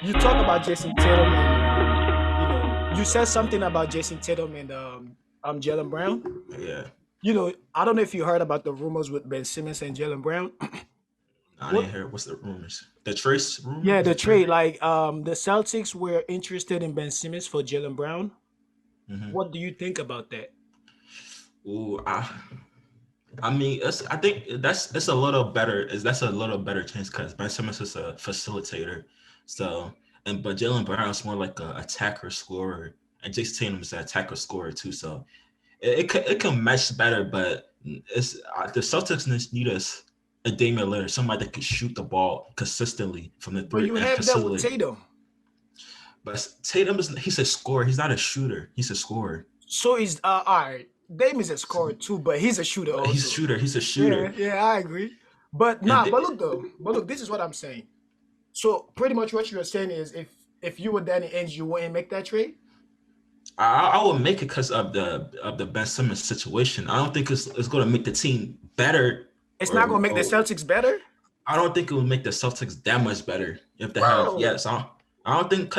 you talk about Jason Tatum and you said something about Jason Tatum and Jaylen Brown. Yeah, I don't know if you heard about the rumors with Ben Simmons and Jaylen Brown. I What? didn't hear. What's the rumors? The Trace rumor? Yeah, Is the it true? trade. Like the Celtics were interested in Ben Simmons for Jaylen Brown. Hmm. What do you think about that? Ooh, I mean, I think that's a little better. That's a little better chance because Ben Simmons is a facilitator. So, but Jalen Brown's more like a attacker scorer, and Jason Tatum is an attacker scorer too. So it can mesh better. But the Celtics need a Damian Lillard, somebody that can shoot the ball consistently from the But three you and have that with facilitate. Tatum. But Tatum he's a scorer. He's not a shooter. He's a scorer. So is all right. Dame is a scorer too, but he's a shooter But he's a also. shooter. He's a shooter. Yeah, yeah, I agree. But And nah, but look though. But look, this is what I'm saying. So pretty much what you're saying is if you were Danny Ainge, you wouldn't make that trade. I will make it because of the Ben Simmons situation. I don't think it's going to make the team better, It's not gonna make the or Celtics better, I don't think it will make the Celtics that much better if they have. bro. Yes, I don't think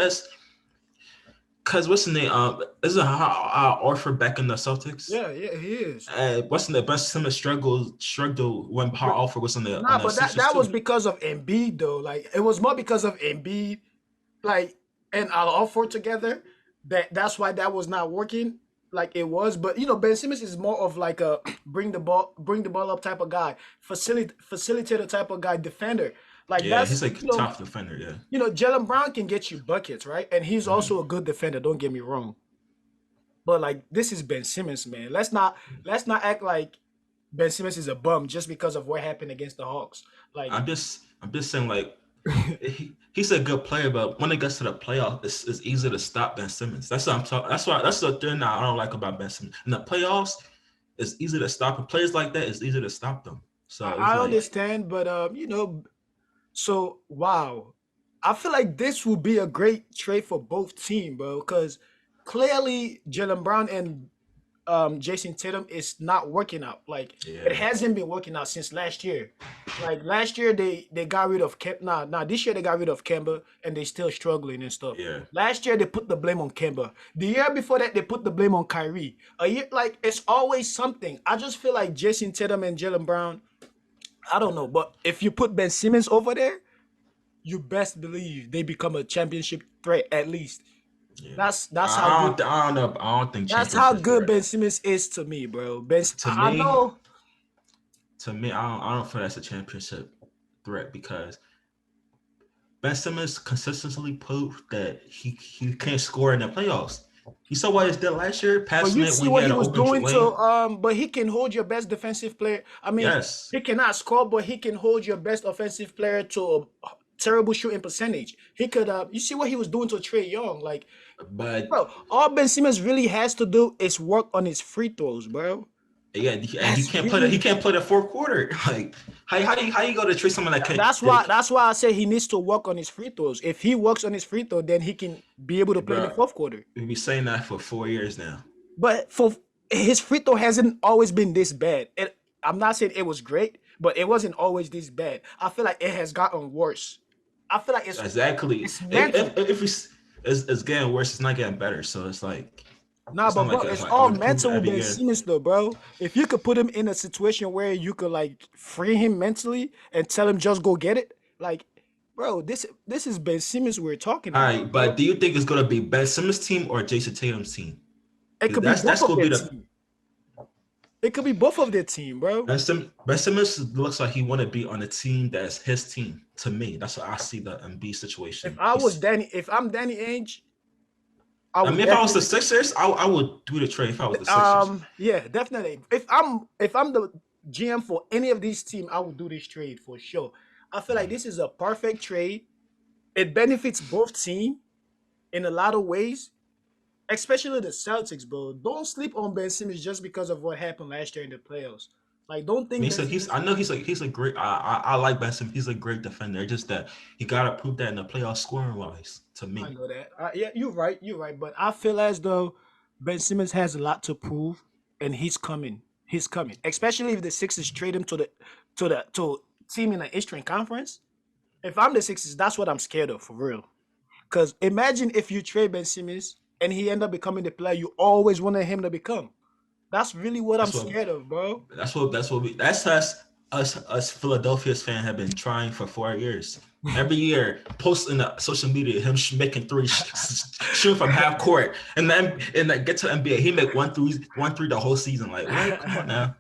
because what's the name? Isn't Orford back in the Celtics? Yeah, yeah, he is. What's the Ben Simmons struggled when Paul But Orford was on nah, the but that Sixers that was too. because of Embiid though. Like it was more because of Embiid, like and Al Horford together. That's why that was not working like it was. But Ben Simmons is more of like a bring the ball up type of guy, facilitator type of guy, defender. Like Yeah, that's he's like a tough defender. Yeah. Jalen Brown can get you buckets, right? And he's Hmm. also a good defender. Don't get me wrong. But like this is Ben Simmons, man. Let's not act like Ben Simmons is a bum just because of what happened against the Hawks. Like I'm just saying like he's a good player, but when it gets to the playoffs, it's easy to stop Ben Simmons. That's what I'm talking. That's the thing that I don't like about Ben Simmons. In the playoffs, it's easy to stop him. Players like that, it's easy to stop them. I, So it's I like understand, but so wow, I feel like this will be a great trade for both teams, bro. Because clearly Jalen Brown and Jason Tatum is not working out. Like it yeah, hasn't been working out since last year. Like last year they got rid of Kemba. Nah, this year they got rid of Kemba and they still struggling and stuff. yeah. Last year they put the blame on Kemba. The year before that they put the blame on Kyrie. A year like it's always something. I just feel like Jason Tatum and Jalen Brown. I don't know, but if you put Ben Simmons over there, you best believe they become a championship threat at least. Yeah. That's how good. I don't know. I don't think That's how championship good threat. Ben Simmons is to me, bro. To I me, know. I don't feel that's a championship threat because Ben Simmons consistently proved that he can't score in the playoffs. You saw what he did last year, But passing you it see when he what had he an was open doing to lane. but he can hold your best defensive player. I mean, Yes, he cannot score, but he can hold your best offensive player to a terrible shooting percentage. He could you see what he was doing to Trey Young. Like, but bro, all Ben Simmons really has to do is work on his free throws, bro. yeah, and he That's can't play. He really can't play the fourth quarter. Like how you go to treat someone that can that's why that, I say he needs to work on his free throws. If he works on his free throw, then he can be able to play in the bro? fourth quarter. We've been saying that for 4 years now. But for his free throw hasn't always been this bad. I'm not saying it was great, but it wasn't always this bad. I feel like it has gotten worse. I feel like Exactly. it's If mental. if it's getting worse, it's not getting better. So it's like Nah, it's but not bro, like it's an all improvement mental with every Ben year. Simmons though, bro. If you could put him in a situation where you could like free him mentally and tell him just go get it, like, bro, this is Ben Simmons we're talking All about, right, but bro. do you think it's gonna be Ben Simmons' team or Jason Tatum's team? It could be both That's of gonna their be the team. It could be both of their team, bro. Ben Simmons looks like he want to be on a team that's his team. To me, that's what I see the MB situation. If I'm Danny Ainge, I I would mean, if I was the definitely Sixers, I would do the trade. If I was the Sixers, yeah, definitely. If I'm the GM for any of these teams, I would do this trade for sure. I feel like Mhm. this is a perfect trade. It benefits both teams in a lot of ways, especially the Celtics, bro. Don't sleep on Ben Simmons just because of what happened last year in the playoffs. Like, don't I think mean, Ben he's Simmons. I know he's a great. I like Ben Simmons. He's a great defender. Just that he gotta prove that in the playoff scoring wise. To I me, know that. Yeah, you're right. You're right. But I feel as though Ben Simmons has a lot to prove, and he's coming. He's coming. Especially if the Sixers trade him to team in the Eastern Conference. If I'm the Sixers, that's what I'm scared of for real. Because imagine if you trade Ben Simmons and he end up becoming the player you always wanted him to become. That's really what I'm That's what scared of, bro. that's us Philadelphia's fan have been trying for 4 years. Every year, posting on social media, him making three, shooting from half court, and then get to NBA, he make one three the whole season. Like, what? Come on now.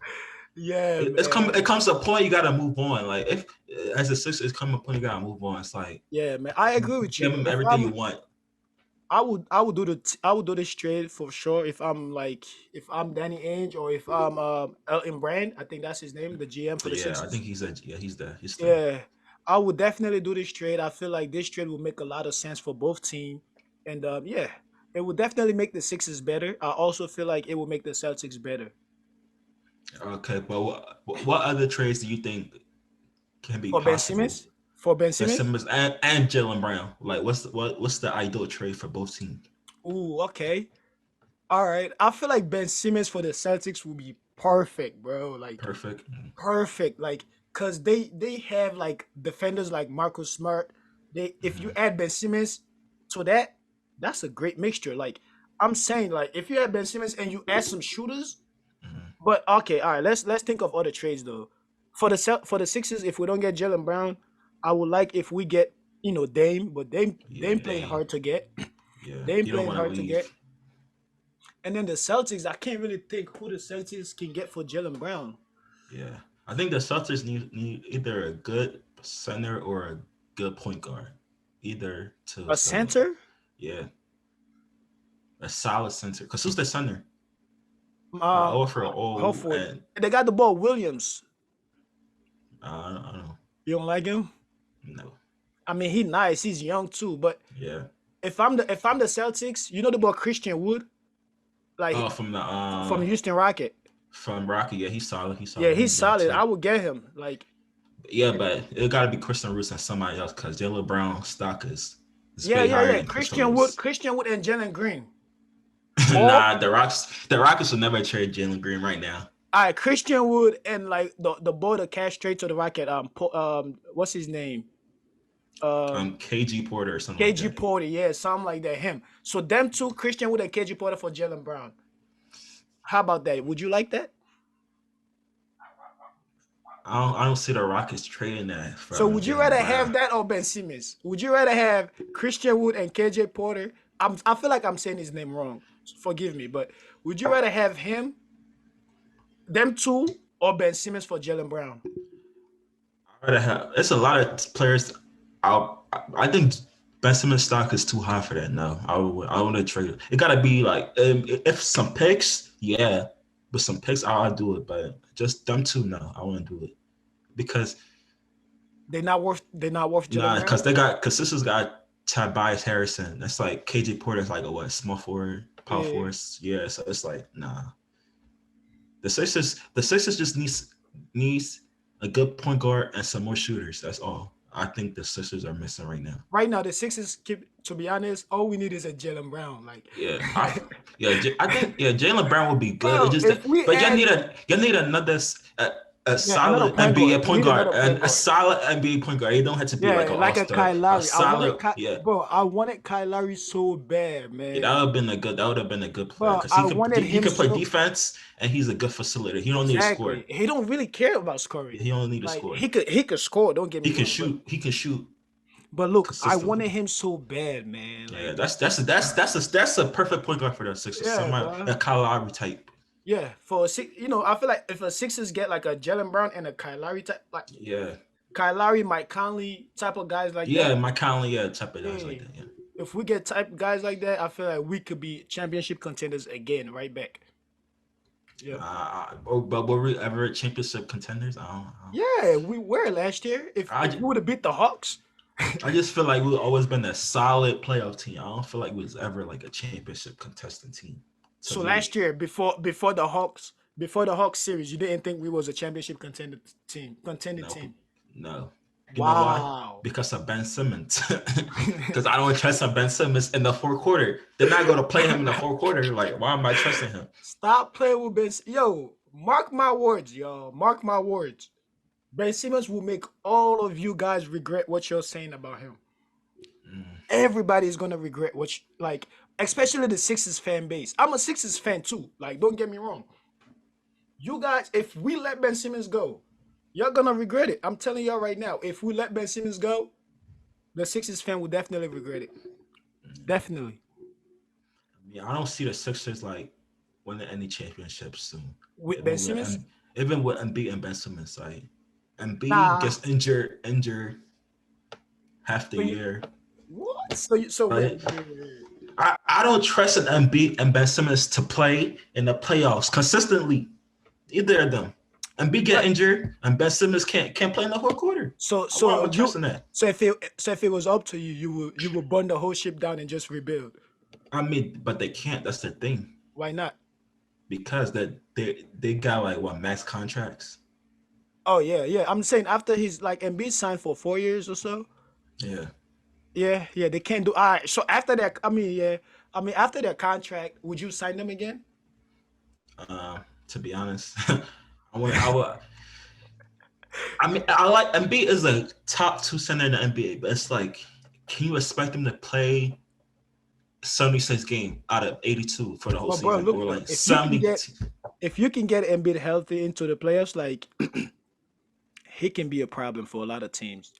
Yeah, It man. comes to a point you gotta move on. Like, if as a Sixers, come a point you gotta move on. It's like Yeah, man. I agree with give you. him If everything you I'm want. I would do I would do this trade for sure if I'm like if I'm Danny Ainge or if I'm Elton Brand, I think that's his name, the GM for the Yeah, I Sixers. think he's there. He's still. Yeah. I would definitely do this trade. I feel like this trade will make a lot of sense for both team. And yeah, it would definitely make the Sixers better. I also feel like it will make the Celtics better. Okay, but what other trades do you think can be For Ben possible? Simmons? For Ben Ben Simmons? Simmons and Jaylen Brown. Like, what's the ideal trade for both teams? Ooh, okay. All right. I feel like Ben Simmons for the Celtics will be perfect, bro. Like Perfect. perfect. Like cause they have like defenders like Marcus Smart. They if you Mm-hmm. add Ben Simmons to that, that's a great mixture. Like I'm saying, like if you add Ben Simmons and you add some shooters, Mm-hmm. but okay, all right, let's think of other trades though. For the for the Sixers, if we don't get Jalen Brown, I would like if we get Dame, but Yeah, Dame playing Dame. hard to get. Yeah, Dame he don't playing want to hard to get. leave. And then the Celtics, I can't really think who the Celtics can get for Jalen Brown. Yeah, I think the Celtics need either a good center or a good point guard, either two. A So center? yeah, a solid center. Cause who's the center? Um, Over O Hopeford. and They got the ball Williams. I don't know. You don't like him? No. I mean, he nice. He's young too. But Yeah. if I'm the Celtics, you know the ball Christian Wood, Oh, like from Houston Rocket. from Rocky. Yeah, he's solid. He's Yeah, solid. he's He's young solid. too. I would get him. Like, Yeah, but it got to be Christian Roos and somebody else because Jalen Brown stock is yeah, way yeah, higher yeah. than Christian Roos. Christian Wood, and Jalen Green. Or Nah, the Rockets will never trade Jalen Green right now. all right, Christian Wood and like the boy that cash straight to the Rocket. What's his name? Um, KG Porter or something like KG that. Porter, yeah, something like that. Him. So them two, Christian Wood and KG Porter for Jalen Brown. How about that? Would you like that? I don't see the Rockets trading that So for would you Jalen rather Brown. have that or Ben Simmons? Would you rather have Christian Wood and KJ Porter? I feel like I'm saying his name wrong. Forgive me, but would you rather have them two, or Ben Simmons for Jalen Brown? It's a lot of players. I think Ben Simmons stock is too high for that. No, I want to trade it. It gotta be like if some picks, yeah, but some picks I'll do it. But just them two, no, I want to do it because They're not worth Jalen nah, Brown. because this has got Tobias Harrison. That's like KJ Porter's like a what small forward, power Yeah. forward. Yeah, so it's like nah. The Sixers just needs a good point guard and some more shooters. That's all. I think the Sixers are missing right now. Right now, the Sixers, to be honest, all we need is a Jalen Brown. Like, Yeah, I think Jaylen Brown would be good. It bro, just if we but add you need another a yeah, another solid point guard, NBA we point need guard another and point a guard. solid NBA point guard. You don't have to be like Yeah, an like all a star. Kyle A Lowry. solid yeah. I wanted Kyle Lowry so bad, Yeah, man. that would have been a good player But because I he could wanted he him could play so defense and he's a good facilitator. He don't need to score. exactly. He don't really care about scoring. He only need to Like score. he could score. Don't get me He can wrong, but shoot. He can shoot look, I wanted consistently. him so bad, man. Yeah, Like that's a perfect point guard for the Sixers. yeah, Somebody bro. a Kyle Lowry type. Yeah, for a six, I feel like if a Sixers get like a Jalen Brown and a Kyle Lowry type, like Yeah, Kyle Lowry, Mike Conley type of guys like yeah, that. Mike Conley, yeah, type of guys like Yeah, that. Yeah. if we get type guys like that, I feel like we could be championship contenders again, right back. Yeah. But were we ever championship contenders? Yeah, we were last year. I, If we ju- would have beat the Hawks. I just feel like we've always been a solid playoff team. I don't feel like we was ever like a championship contestant team. To So me, last year, before the Hawks series, you didn't think we was a championship contending no, team. no. You know why? Wow. Because of Ben Simmons. Because I don't trust in Ben Simmons in the fourth quarter. They're not going to play him in the fourth quarter. Like, why am I trusting him? Stop playing with Ben. Yo, mark my words, yo. Mark my words. Ben Simmons will make all of you guys regret what you're saying about him. Mm. Everybody is gonna regret like, especially the Sixers fan base. I'm a Sixers fan too. Like, don't get me wrong. You guys, if we let Ben Simmons go, you're gonna regret it. I'm telling y'all right now. If we let Ben Simmons go, the Sixers fan will definitely regret it. Definitely. I mean, I don't see the Sixers like winning any championships soon. With Ben Even with Simmons? even with Embiid and Ben Simmons, like Embiid Nah. gets injured half the So you year. what? So wait, Like wait, wait, wait. I don't trust an Embiid and Ben Simmons to play in the playoffs consistently. Either of them. Embiid get But injured and Ben Simmons can't play in the whole quarter. so Why am so I you trusting that? so if it was up to you, you will burn the whole ship down and just rebuild. I mean, but they can't. That's the thing Why not? because they got like what max contracts. Oh yeah, yeah. I'm saying after he's like Embiid signed for 4 years or so. Yeah. Yeah, yeah. They can't do. All right. So after that, I mean, yeah. I mean, after their contract, would you sign them again? To be honest, I would. I mean, I like Embiid is a top two center in the NBA, but it's like, can you expect him to play 76 game out of 82 for the whole But bro, season, look or though. like 70? If you can get Embiid healthy into the playoffs, like he can be a problem for a lot of teams.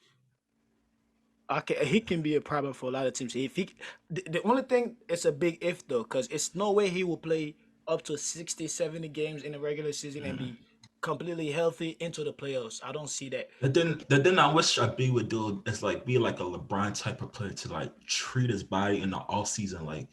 Okay, he can be a problem for a lot of teams. If he, the only thing it's a big if though, because it's no way he will play up to 60, 70 games in the regular season and Mm. be completely healthy into the playoffs. I don't see that. The then I wish Embiid would do is like be like a LeBron type of player to like treat his body in the off season, like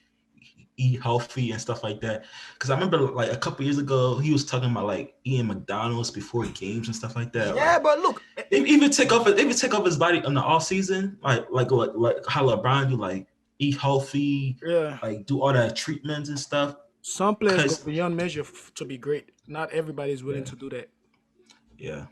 eat healthy and stuff like that. Because I remember like a couple years ago, he was talking about like eating McDonald's before games and stuff like that. Yeah, Like but look, even take off his body in the off season, like how LeBron do, like eat healthy, yeah, like do all that treatments and stuff. some players go Cause beyond measure to be great. Not everybody is willing yeah, to do that. yeah.